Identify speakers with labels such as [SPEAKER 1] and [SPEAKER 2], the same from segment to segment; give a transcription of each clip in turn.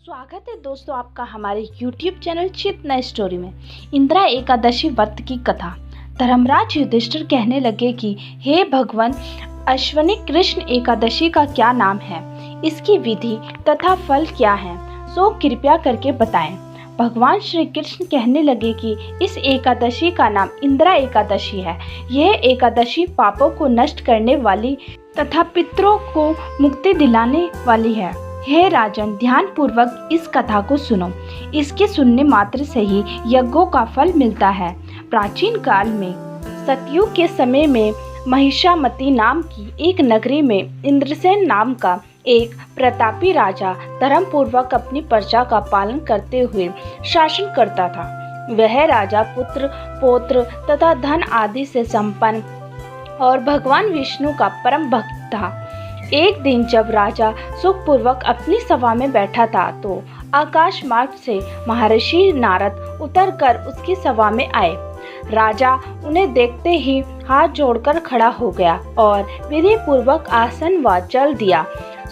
[SPEAKER 1] स्वागत है दोस्तों आपका हमारे YouTube चैनल चेतना स्टोरी में। इंदिरा एकादशी व्रत की कथा। धर्मराज युधिष्ठिर कहने लगे कि हे भगवान, अश्विनी कृष्ण एकादशी का क्या नाम है, इसकी विधि तथा फल क्या है, सो कृपया करके बताएं। भगवान श्री कृष्ण कहने लगे कि इस एकादशी का नाम इंदिरा एकादशी है। यह एकादशी पापों को नष्ट करने वाली तथा पितरों को मुक्ति दिलाने वाली है। हे राजन, ध्यान पूर्वक इस कथा को सुनो। इसके सुनने मात्र से ही यज्ञों का फल मिलता है। प्राचीन काल में सतयुग के समय में महिषामती नाम की एक नगरी में इंद्रसेन नाम का एक प्रतापी राजा धर्म पूर्वक अपनी प्रजा का पालन करते हुए शासन करता था। वह राजा पुत्र पौत्र तथा धन आदि से संपन्न और भगवान विष्णु का परम भक्त था। एक दिन जब राजा सुखपूर्वक अपनी सभा में बैठा था तो आकाश मार्ग से महर्षि नारद उतरकर उसकी सभा में आए। राजा उन्हें देखते ही हाथ जोड़कर खड़ा हो गया और विधि पूर्वक आसन व जल दिया।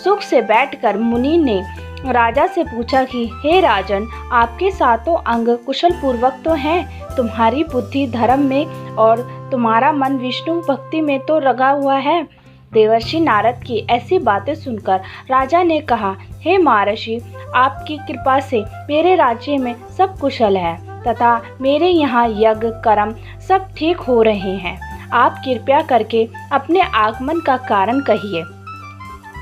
[SPEAKER 1] सुख से बैठकर मुनि ने राजा से पूछा कि हे राजन, आपके सातों अंग कुशल पूर्वक तो हैं, तुम्हारी बुद्धि धर्म में और तुम्हारा मन विष्णु भक्ति में तो लगा हुआ है। देवर्षि नारद की ऐसी बातें सुनकर राजा ने कहा, हे महर्षि, आपकी कृपा से मेरे राज्य में सब कुशल है तथा मेरे यहाँ यज्ञ कर्म सब ठीक हो रहे हैं। आप कृपया करके अपने आगमन का कारण कहिए।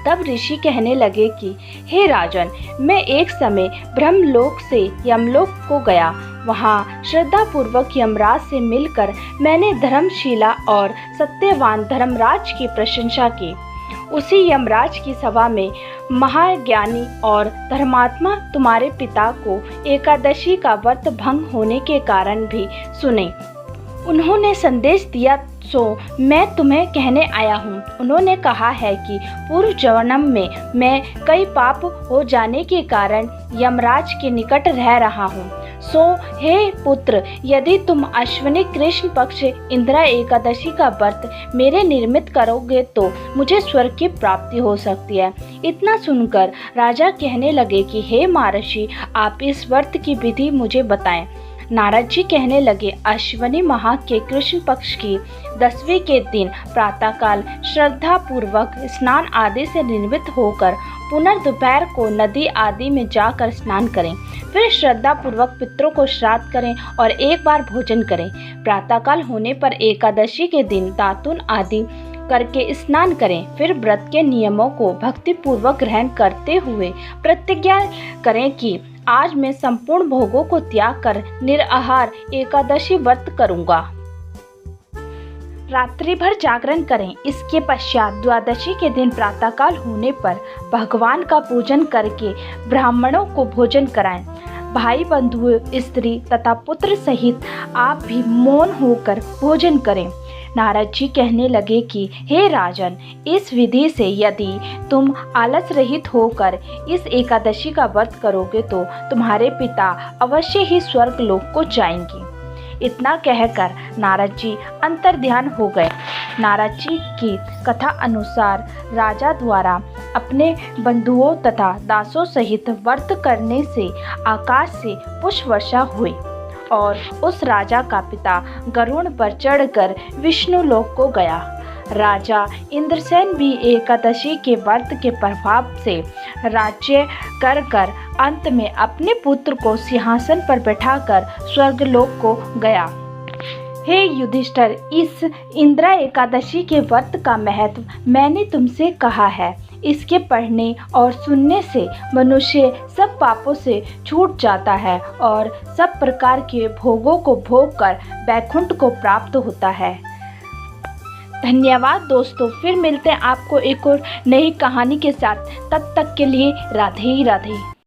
[SPEAKER 1] तब ऋषि कहने लगे कि हे राजन, मैं एक समय ब्रह्मलोक से यमलोक को गया। वहाँ श्रद्धा पूर्वक यमराज से मिलकर मैंने धर्मशीला और सत्यवान धर्मराज की प्रशंसा की। उसी यमराज की सभा में महाज्ञानी और धर्मात्मा तुम्हारे पिता को एकादशी का व्रत भंग होने के कारण भी सुने। उन्होंने संदेश दिया, सो मैं तुम्हें कहने आया हूँ। उन्होंने कहा है कि पूर्व जन्म में मैं कई पाप हो जाने के कारण यमराज के निकट रह रहा हूँ। सो हे पुत्र, यदि तुम अश्विनी कृष्ण पक्ष इंदिरा एकादशी का व्रत मेरे निर्मित करोगे तो मुझे स्वर्ग की प्राप्ति हो सकती है। इतना सुनकर राजा कहने लगे कि हे महर्षि, आप इस व्रत की विधि मुझे बताएं। नारद जी कहने लगे, अश्विनी माह के कृष्ण पक्ष की 10वीं के दिन प्रातःकाल श्रद्धा पूर्वक स्नान आदि से निर्मित होकर पुनर्दोपहर को नदी आदि में जाकर स्नान करें। फिर श्रद्धा पूर्वक पितरों को श्राद्ध करें और एक बार भोजन करें। प्रातःकाल होने पर एकादशी के दिन दातुन आदि करके स्नान करें। फिर व्रत के नियमों को भक्ति पूर्वक ग्रहण करते हुए प्रतिज्ञा करें कि आज मैं संपूर्ण भोगों को त्याग कर निराहार एकादशी व्रत करूंगा। रात्रि भर जागरण करें। इसके पश्चात द्वादशी के दिन प्रातःकाल होने पर भगवान का पूजन करके ब्राह्मणों को भोजन कराएं। भाई बंधु स्त्री तथा पुत्र सहित आप भी मौन होकर भोजन करें। नारद जी कहने लगे कि हे राजन, इस विधि से यदि तुम आलस रहित होकर इस एकादशी का व्रत करोगे तो तुम्हारे पिता अवश्य ही स्वर्ग लोक को जाएंगे। इतना कहकर नारद जी अंतर्ध्यान हो गए। नारद जी की कथा अनुसार राजा द्वारा अपने बंधुओं तथा दासों सहित व्रत करने से आकाश से पुष्प वर्षा हुई और उस राजा का पिता गरुड़ पर चढ़कर विष्णु लोक को गया। राजा इंद्रसेन भी एकादशी के व्रत के प्रभाव से राज्य कर अंत में अपने पुत्र को सिंहासन पर बैठाकर स्वर्गलोक को गया। हे युधिष्ठिर, इस इंदिरा एकादशी के व्रत का महत्व मैंने तुमसे कहा है। इसके पढ़ने और सुनने से मनुष्य सब पापों से छूट जाता है और सब प्रकार के भोगों को भोग कर वैकुंठ को प्राप्त होता है। धन्यवाद दोस्तों, फिर मिलते हैं आपको एक और नई कहानी के साथ। तब तक के लिए राधे राधे।